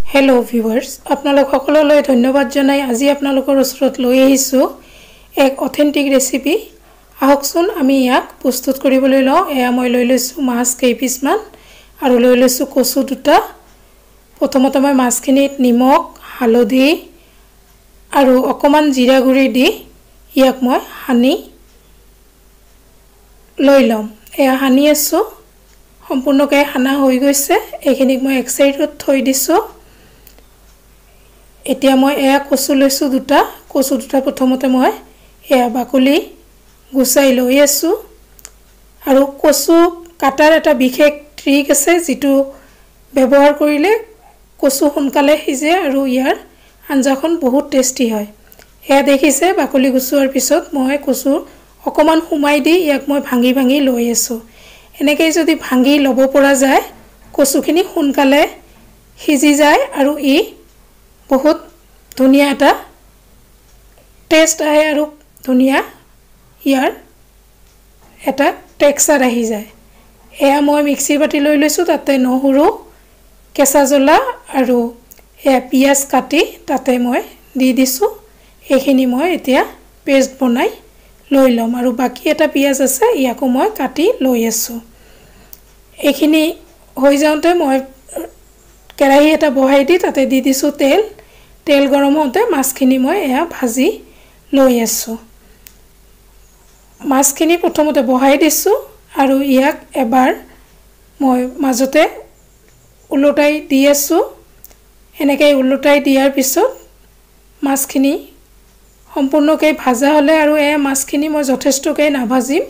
hello viewers আপোনালোক সকলোলৈ ধন্যবাদ জনাই আজি আপোনালোকৰ ওচৰত লৈ আহিছো এক অথেন্টিক ৰেচিপি আহকচোন আমি ইয়াক প্ৰস্তুত কৰিবলৈ লওঁ এয়া মই লৈ লৈছো মাছ কেইপিছমান আৰু লৈ লৈছো কচু দুটা প্ৰথমতে মই মাছখিনিত নিমখ হালধি আৰু অকমান জিৰা গুৰি দি ইয়াক মই হানি লৈ লম এয়া হানি আছো সম্পূৰ্ণকৈ হানা হৈ গৈছে এইখিনিক মই এক সাইডত থৈ দিছো এতিয়া মই এয়া কচু লৈছো দুটা প্ৰথমতে মই এয়া বাকলি গুছাই লৈ আছো আৰু কচু কাটাৰ এটা বিশেষ ট্ৰিক আছে যেটো ব্যৱহাৰ কৰিলে কচু সোনকালে সিজে আৰু ইয়াৰ আঞ্জাখন বহুত টেষ্টি হয় এয়া দেখিছে বাকলি গুছোৱাৰ পিছত মই কচু অকমান সুমাই দি ইয়াক মই ভাঙি ভাঙি লৈ আছো এনেকৈ যদি ভাঙি লব পৰা যায় কচুখিনি সোনকালে সিজি যায় আৰু ই বহুত ধুনিয়া এটা টেষ্ট আহে আৰু ধুনিয়া ইয়াৰ এটা টেক্সচাৰ আহি যায় এয়া মই মিক্সিৰ বাটি লৈ লৈছো তাতে নহৰু কেঁচা জ্বলা আৰু এয়া পিয়াজ কাটি তাতে মই দি দিছো এইখিনি মই এতিয়া পেষ্ট বনাই লৈ লম আৰু বাকি এটা পিয়াজ আছে ইয়াকো মই কাটি লৈ আছো এইখিনি হৈ যাওঁতে মই কেৰাহী এটা বহাই দি তাতে দি দিছো তেল গৰম হওঁতে মাছখিনি মই এয়া ভাজি লৈ আছো মাছখিনি প্ৰথমতে বহাই দিছো আৰু ইয়াক এবাৰ মই মাজতে উলটাই দি আছো এনেকৈ উলটাই দিয়াৰ পিছত মাছখিনি সম্পূৰ্ণকৈ ভাজা হলে আৰু এয়া মাছখিনি মই যথেষ্টকৈ নাভাজিম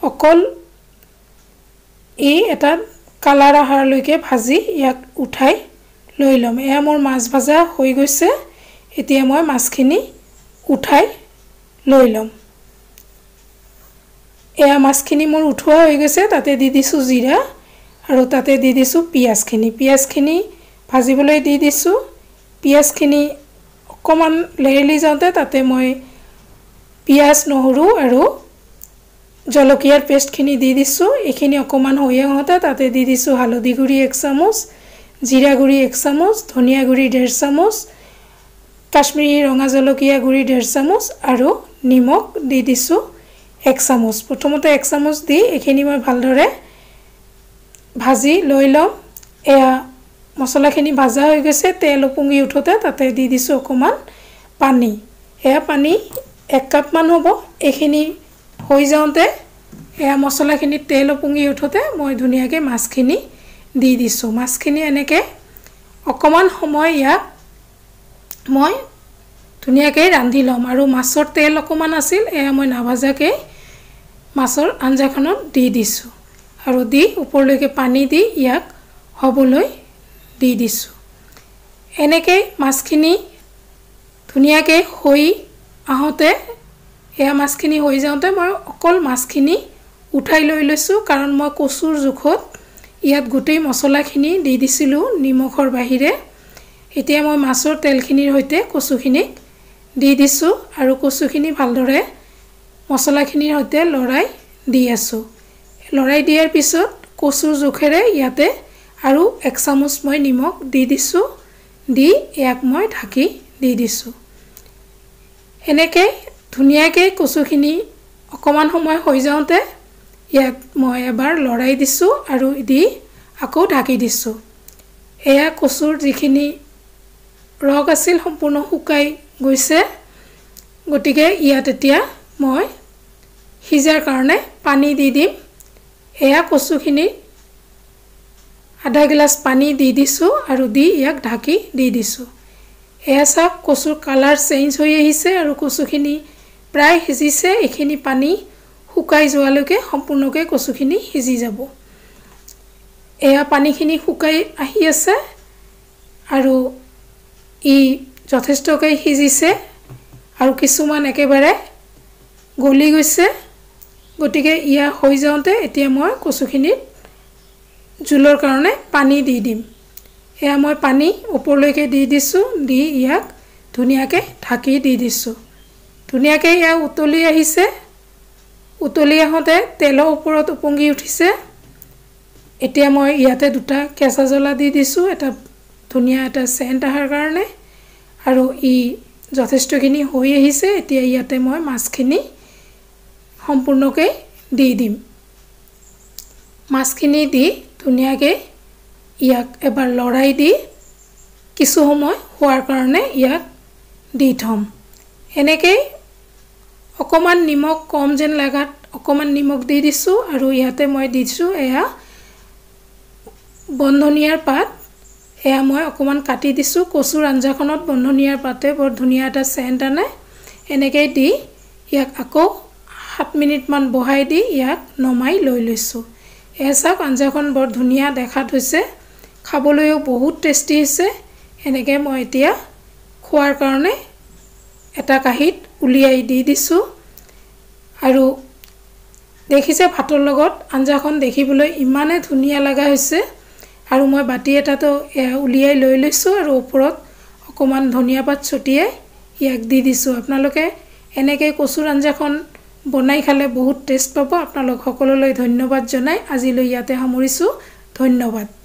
অকল ই এটা কালাৰ আহাৰলৈকে ভাজি ইয়াক উঠাই লৈ লম এয়া মোৰ মাছ ভাজা হৈ গৈছে এতিয়া মই মাছখিনি উঠাই লৈ লম এয়া মাছখিনি মোৰ উঠোৱা হৈ গৈছে তাতে দি দিছো জিৰা আৰু তাতে দি দিছো পিয়াজখিনি ভাজিবলৈ দি দিছো পিয়াজখিনি অকমান লেৰেলি যাওঁতে তাতে মই পিয়াজ নহৰু আৰু জলকীয়াৰ পেষ্টখিনি দি দিছো এইখিনি অকমান হৈ আহোঁতে তাতে দি দিছো হালধি গুৰি 1 চামুচ জিৰা গুৰি 1 চামুচ ধনিয়া গুৰি 1.5 চামুচ কাশ্মীৰী ৰঙা জলকীয়া গুৰি 1.5 চামুচ আৰু নিমখ দি দিছো 1 চামুচ প্ৰথমতে 1 চামুচ দি এইখিনি মই ভালদৰে ভাজি লৈ লম এয়া মছলাখিনি ভাজা হৈ গৈছে তেল উপঙি উঠোতে তাতে দি দিছো অকমান পানী এয়া পানী 1 কাপ মান হ'ব এইখিনি হৈ যাওঁতে এয়া মছলাখিনি তেল উপঙি উঠোতে মই ধুনিয়াকৈ মাছখিনি দি দিছো মাছখিনি এনেকৈ অকমান সময় ইয়াক মই ধুনিয়াকৈ ৰান্ধি লম আৰু মাছৰ তেল অকমান আছিল এয়া মই নাভাজাকৈ মাছৰ আঞ্জাখনত দি দিছো আৰু দি ওপৰলৈকে পানী দি ইয়াক হবলৈ দি দিছো এনেকৈ মাছখিনি ধুনিয়াকৈ হৈ আহোঁতে এয়া মাছখিনি হৈ যাওঁতে মই অকল মাছখিনি উঠাই লৈ লৈছো কাৰণ মই কচুৰ জোখত ইয়াত গোটেই মছলাখিনি দি দিছিলো নিমখৰ বাহিৰে এতিয়া মই মাছৰ তেলখিনিৰ হৈতে কচুখিনিক দি দিছো আৰু কচুখিনি ভালদৰে মছলাখিনিৰ হৈতে লৰাই দি আছো লৰাই দিয়াৰ পিছত কচুৰ জোখেৰে ইয়াতে আৰু 1 চামুচ মই নিমখ দি দিছো দি ইয়াক মই ঢাকি দি দিছো এনেকৈ ধুনিয়াকৈ কচুখিনি অকমান সময় হৈ যাওঁতে ইয়াক মই এবাৰ লৰাই দিছো আৰু দি আকৌ ঢাকি দিছো এয়া কচুৰ যিখিনি ৰস আছিল সম্পূৰ্ণ শুকাই গৈছে গতিকে ইয়াত এতিয়া মই সিজাৰ কাৰণে পানী দি দিম এয়া কচুখিনি আধা গিলাচ পানী দি দিছো আৰু দি ইয়াক ঢাকি দি দিছো এয়া সব কচুৰ কালাৰ চেঞ্জ হৈ আহিছে আৰু কচুখিনি প্ৰায় সিজিছে এইখিনি পানী শুকাই যোৱালৈকে সম্পূৰ্ণকৈ কচুখিনি সিজি যাব এয়া পানীখিনি শুকাই আহি আছে আৰু ই যথেষ্টকৈ সিজিছে আৰু কিছুমান একেবাৰে গলি গৈছে গতিকে ইয়া হৈ যাওঁতে এতিয়া মই কচুখিনিত জুলৰ কাৰণে পানী দি দিম এয়া মই পানী ওপৰলৈকে দি দিছো দি ইয়াক ধুনিয়াকৈ ঢাকি দি দিছো ধুনিয়াকৈ ইয়া উতলি আহিছে উতলি আহোঁতে তেলৰ ওপৰত উপঙি উঠিছে এতিয়া মই ইয়াতে দুটা কেঁচা জ্বলা দি দিছো এটা ধুনীয়া এটা সেন্ট আহাৰ কাৰণে আৰু ই যথেষ্টখিনি হৈ আহিছে এতিয়া ইয়াতে মই মাছখিনি সম্পূৰ্ণকৈ দি দিম মাছখিনি দি ধুনীয়াকৈ ইয়াক এবাৰ লৰাই দি কিছু সময় হোৱাৰ কাৰণে ইয়াক দি থম এনেকৈ অকমান নিমখ কম যেন লাগাত অকমান নিমখ দি দিছো আৰু ইয়াতে মই দিছো এয়া বন্ধনিয়াৰ পাত এয়া মই অকমান কাটি দিছো কচুৰ আঞ্জাখনত বন্ধনিয়াৰ পাতে বৰ ধুনীয়া এটা সেন্ট আনে এনেকৈ দি ইয়াক আকৌ 7 মিনিট মান বহাই দি ইয়াক নমাই লৈ লৈছো এসাক আঞ্জাখন বৰ ধুনীয়া দেখাত হৈছে খাবলৈও বহুত টেষ্টি হৈছে এনেকৈ মই এতিয়া খোৱাৰ কাৰণে এটা কাহিত উলিয়াই দি দিছো আৰু দেখিছে ভাতৰ লগত আঞ্জাখন দেখিবলৈ ইমানে ধুনীয়া লাগা হৈছে আৰু মই বাটি এটাতো উলিয়াই লৈ লৈছো আৰু ওপৰত অকমান ধনিয়া পাত ছটিয়াই ইয়াক দি দিছো আপোনালোকে এনেকৈ কচুৰ আঞ্জাখন বনাই খালে বহুত টেষ্ট পাব আপোনালোক সকলোলৈ ধন্যবাদ জনাই আজিলৈ ইয়াতে সামৰিছো ধন্যবাদ